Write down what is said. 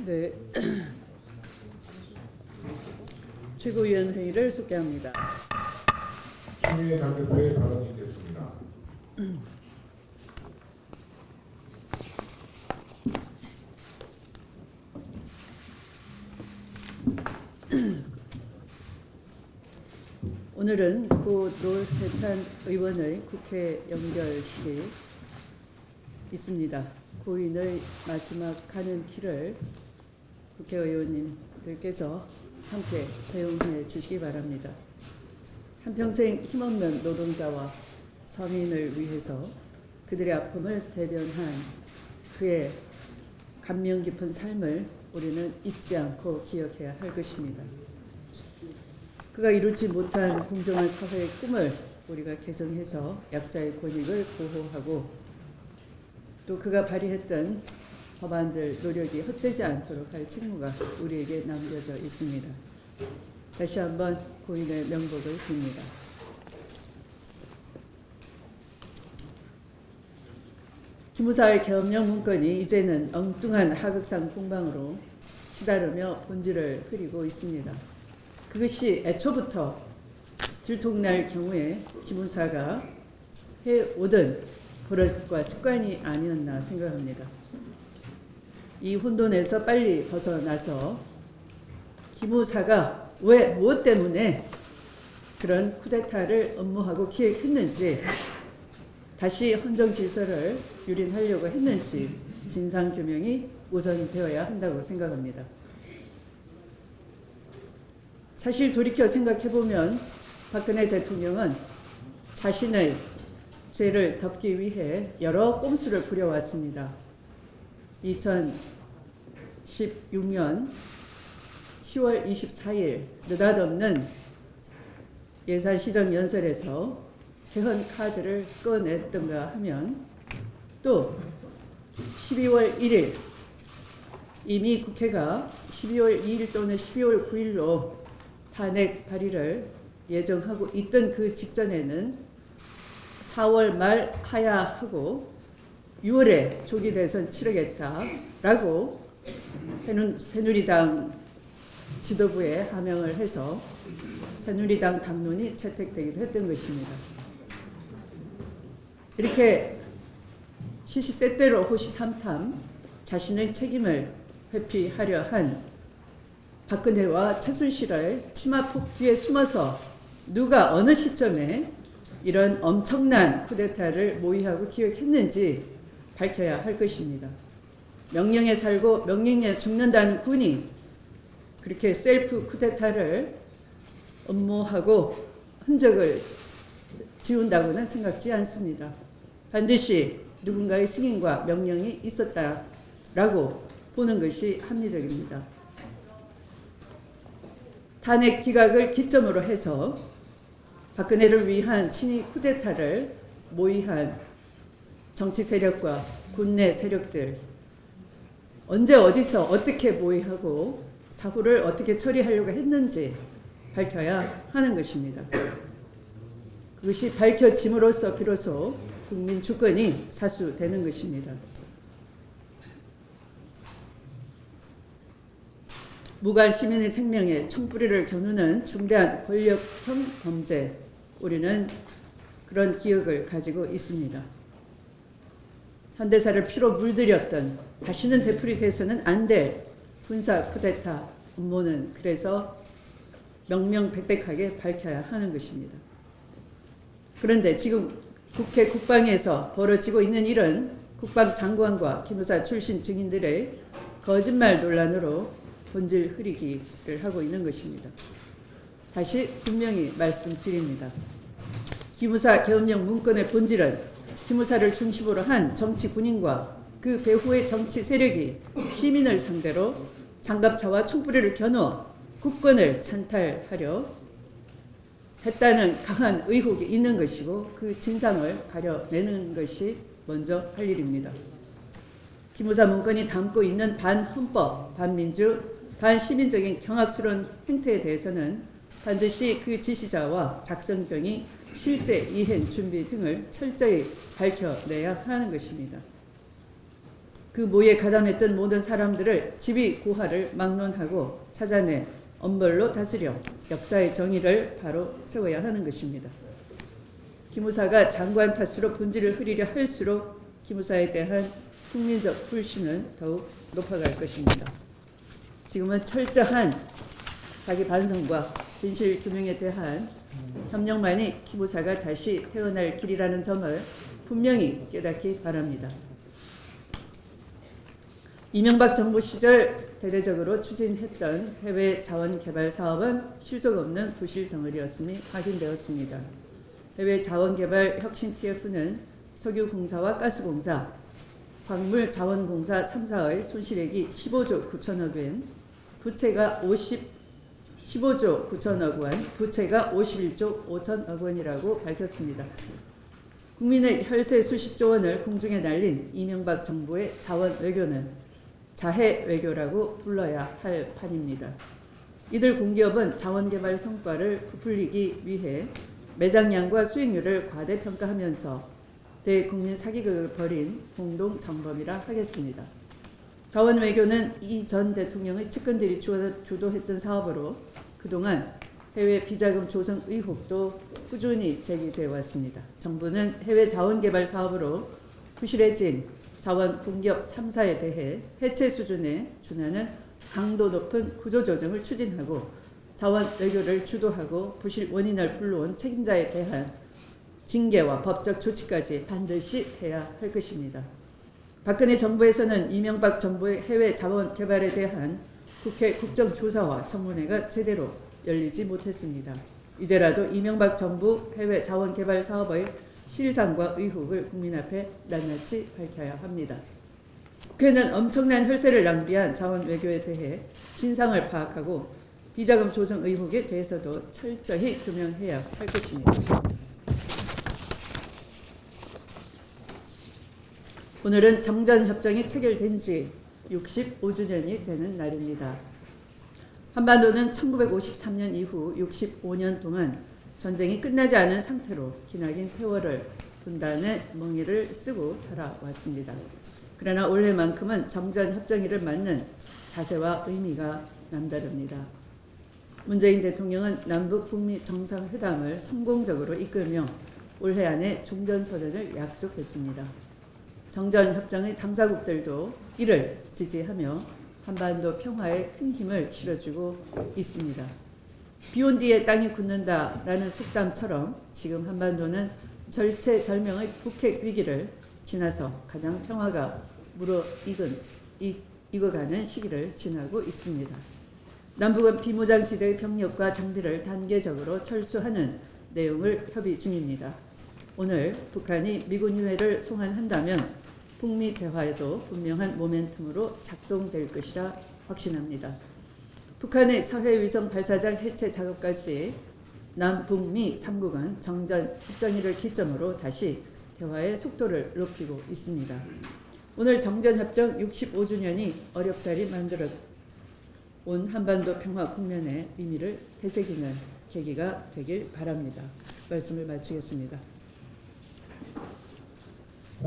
네. 최고위원 회의를 소개합니다. 추미애 당대표의 발언이 있겠습니다. 오늘은 고 노회찬 의원의 국회 연결식이 있습니다. 고인의 마지막 가는 길을 국회의원님들께서 함께 배웅해 주시기 바랍니다. 한평생 힘없는 노동자와 서민을 위해서 그들의 아픔을 대변한 그의 감명 깊은 삶을 우리는 잊지 않고 기억해야 할 것입니다. 그가 이루지 못한 공정한 사회의 꿈을 우리가 개성해서 약자의 권익을 보호하고 또 그가 발휘했던 법안들 노력이 헛되지 않도록 할 책무가 우리에게 남겨져 있습니다. 다시 한번 고인의 명복을 빕니다. 기무사의 계엄령 문건이 이제는 엉뚱한 하극상 공방으로 치달으며 본질을 흐리고 있습니다. 그것이 애초부터 들통날 경우에 기무사가 해오던 버릇과 습관이 아니었나 생각합니다. 이 혼돈에서 빨리 벗어나서 기무사가 왜 무엇 때문에 그런 쿠데타를 엄모하고 기획했는지 다시 헌정 질서를 유린하려고 했는지 진상규명이 우선되어야 한다고 생각합니다. 사실 돌이켜 생각해보면 박근혜 대통령은 자신의 죄를 덮기 위해 여러 꼼수를 부려왔습니다. 2016년 10월 24일 느닷없는 예산시정연설에서 개헌 카드를 꺼냈던가 하면 또 12월 1일 이미 국회가 12월 2일 또는 12월 9일로 탄핵 발의를 예정하고 있던 그 직전에는 4월 말 하야 하고 6월에 조기 대선 치르겠다라고 새누리당 지도부에 하명을 해서 새누리당 당론이 채택되기도 했던 것입니다. 이렇게 시시때때로 호시탐탐 자신의 책임을 회피하려 한 박근혜와 최순실의 치마폭 뒤에 숨어서 누가 어느 시점에 이런 엄청난 쿠데타를 모의하고 기획했는지 밝혀야 할 것입니다. 명령에 살고 명령에 죽는다는 군이 그렇게 셀프 쿠데타를 엄모하고 흔적을 지운다고는 생각지 않습니다. 반드시 누군가의 승인과 명령이 있었다라고 보는 것이 합리적입니다. 탄핵 기각을 기점으로 해서 박근혜를 위한 친위 쿠데타를 모의한 정치 세력과 군내 세력들 언제 어디서 어떻게 모의하고 사고를 어떻게 처리하려고 했는지 밝혀야 하는 것입니다. 그것이 밝혀짐으로써 비로소 국민 주권이 사수되는 것입니다. 무관 시민의 생명에 총뿌리를 겨누는 중대한 권력형 범죄, 우리는 그런 기억을 가지고 있습니다. 현대사를 피로 물들였던 다시는 되풀이돼서는 안 될 군사 쿠데타 음모는 그래서 명명백백하게 밝혀야 하는 것입니다. 그런데 지금 국회 국방에서 벌어지고 있는 일은 국방장관과 기무사 출신 증인들의 거짓말 논란으로 본질 흐리기를 하고 있는 것입니다. 다시 분명히 말씀드립니다. 기무사 계엄령 문건의 본질은 기무사를 중심으로 한 정치 군인과 그 배후의 정치 세력이 시민을 상대로 장갑차와 총뿌리를 겨누어 국권을 찬탈하려 했다는 강한 의혹이 있는 것이고 그 진상을 가려내는 것이 먼저 할 일입니다. 기무사 문건이 담고 있는 반헌법, 반민주, 반시민적인 경악스러운 행태에 대해서는 반드시 그 지시자와 작성병이 실제 이행 준비 등을 철저히 밝혀내야 하는 것입니다. 그 모에 가담했던 모든 사람들을 지위 고하를 막론하고 찾아내 엄벌로 다스려 역사의 정의를 바로 세워야 하는 것입니다. 기무사가 장관 탓으로 본질을 흐리려 할수록 기무사에 대한 국민적 불신은 더욱 높아갈 것입니다. 지금은 철저한 자기 반성과 진실 규명에 대한 협력만이 기무사가 다시 태어날 길이라는 점을 분명히 깨닫기 바랍니다. 이명박 정부 시절 대대적으로 추진했던 해외 자원 개발 사업은 실속 없는 부실 덩어리였음이 확인되었습니다. 해외 자원 개발 혁신 TF는 석유공사와 가스공사, 광물자원공사 3사의 손실액이 15조 9천억 원, 부채가 15조 9천억 원, 부채가 51조 5천억 원이라고 밝혔습니다. 국민의 혈세 수십조 원을 공중에 날린 이명박 정부의 자원 외교는 자해 외교라고 불러야 할 판입니다. 이들 공기업은 자원개발 성과를 부풀리기 위해 매장량과 수익률을 과대평가하면서 대국민 사기극을 벌인 공동 정범이라 하겠습니다. 자원 외교는 이 전 대통령의 측근들이 주도했던 사업으로 그동안 해외 비자금 조성 의혹도 꾸준히 제기되어 왔습니다. 정부는 해외 자원개발 사업으로 부실해진 자원 공기업 3사에 대해 해체 수준에 준하는 강도 높은 구조조정을 추진하고 자원 외교를 주도하고 부실 원인을 불러온 책임자에 대한 징계와 법적 조치까지 반드시 해야 할 것입니다. 박근혜 정부에서는 이명박 정부의 해외 자원 개발에 대한 국회 국정조사와 청문회가 제대로 열리지 못했습니다. 이제라도 이명박 정부 해외 자원 개발 사업의 실상과 의혹을 국민 앞에 낱낱이 밝혀야 합니다. 국회는 엄청난 혈세를 낭비한 자원 외교에 대해 진상을 파악하고 비자금 조성 의혹에 대해서도 철저히 규명해야 할 것입니다. 오늘은 정전협정이 체결된 지 65주년이 되는 날입니다. 한반도는 1953년 이후 65년 동안 전쟁이 끝나지 않은 상태로 기나긴 세월을 분단의 멍에를 쓰고 살아왔습니다. 그러나 올해만큼은 정전협정일을 맞는 자세와 의미가 남다릅니다. 문재인 대통령은 남북 북미 정상회담을 성공적으로 이끌며 올해 안에 종전선언을 약속했습니다. 정전협정의 당사국들도 이를 지지하며 한반도 평화에 큰 힘을 실어주고 있습니다. 비온 뒤에 땅이 굳는다라는 속담처럼 지금 한반도는 절체절명의 북핵 위기를 지나서 가장 평화가 익어가는 시기를 지나고 있습니다. 남북은 비무장지대의 병력과 장비를 단계적으로 철수하는 내용을 협의 중입니다. 오늘 북한이 미군 유해를 송환한다면 북미 대화에도 분명한 모멘텀으로 작동될 것이라 확신합니다. 북한의 서해위성 발사장 해체 작업까지 남북미 3국은 정전협정일을 기점으로 다시 대화의 속도를 높이고 있습니다. 오늘 정전협정 65주년이 어렵사리 만들어 온 한반도 평화 국면의 의미를 되새기는 계기가 되길 바랍니다. 말씀을 마치겠습니다.